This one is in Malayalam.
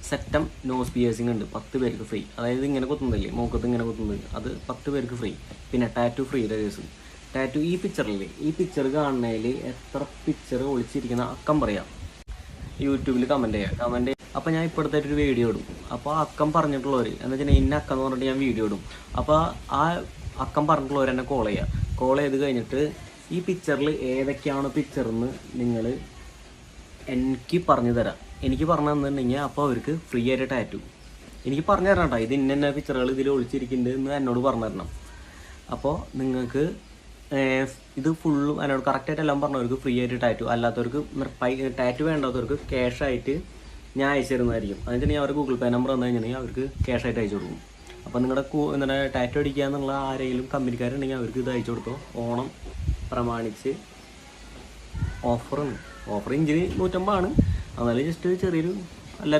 സെറ്റം നോസ് പിയേഴ്സിംഗ് ഉണ്ട് 10 പേർക്ക് ഫ്രീ. അതായത് ഇങ്ങനെ കുത്തുന്നില്ലേ, മൂക്കത്ത് ഇങ്ങനെ കുത്തുന്നത്, അത് 10 പേർക്ക് ഫ്രീ. പിന്നെ ടാറ്റു ഫ്രീയുടെ കേസ്. ടാറ്റു ഈ പിക്ചറില്ലേ, ഈ പിക്ചർ കാണുന്നതിൽ എത്ര പിക്ചർ ഒളിച്ചിരിക്കുന്ന അക്കം പറയാം. യൂട്യൂബിൽ കമൻറ്റ് ചെയ്യാം. അപ്പോൾ ഞാൻ ഇപ്പോഴത്തെ ഒരു വീഡിയോ ഇടും. അപ്പോൾ ആ അക്കം പറഞ്ഞിട്ടുള്ളവർ എന്ന് വെച്ചാൽ ഇന്ന അക്കം എന്ന് പറഞ്ഞിട്ട് ഞാൻ വീഡിയോ ഇടും. അപ്പോൾ ആ അക്കം പറഞ്ഞിട്ടുള്ളവർ എന്നെ കോൾ ചെയ്ത് കഴിഞ്ഞിട്ട് ഈ പിക്ചറിൽ ഏതൊക്കെയാണ് പിക്ചറെന്ന് നിങ്ങൾ എനിക്ക് പറഞ്ഞു തരാം. എനിക്ക് പറഞ്ഞു തന്നിട്ടുണ്ടെങ്കിൽ അപ്പോൾ അവർക്ക് ഫ്രീ ആയിട്ട് ടാറ്റു എനിക്ക് പറഞ്ഞു തരണം കേട്ടോ. ഇത് ഇന്ന പിക്ചറുകൾ ഇതിൽ ഒളിച്ചിരിക്കുന്നുണ്ട് എന്ന് എന്നോട് പറഞ്ഞു തരണം. അപ്പോൾ നിങ്ങൾക്ക് ഇത് ഫുള്ളും എന്നോട് കറക്റ്റായിട്ട് എല്ലാം പറഞ്ഞവർക്ക് ഫ്രീ ആയിട്ട് ടാറ്റു, അല്ലാത്തവർക്ക് ടാറ്റു വേണ്ടാത്തവർക്ക് ക്യാഷായിട്ട് ഞാൻ അയച്ചു തരുന്നതായിരിക്കും. അതിന് അവർക്ക് ഗൂഗിൾ പേ നമ്പർ വന്നു കഴിഞ്ഞിട്ടുണ്ടെങ്കിൽ അവർക്ക് ക്യാഷായിട്ട് അയച്ചു കൊടുക്കും. അപ്പോൾ നിങ്ങളുടെ എന്താണ് ടാറ്റു അടിക്കുക എന്നുള്ള ആരെങ്കിലും കമ്പനിക്കാരുണ്ടെങ്കിൽ അവർക്ക് ഇത് അയച്ചു കൊടുത്തോ. ഓണം പ്രമാണിച്ച് ഓഫർ ഇഞ്ചിന് 150 ആണ്. എന്നാലും ജസ്റ്റ് ചെറിയൊരു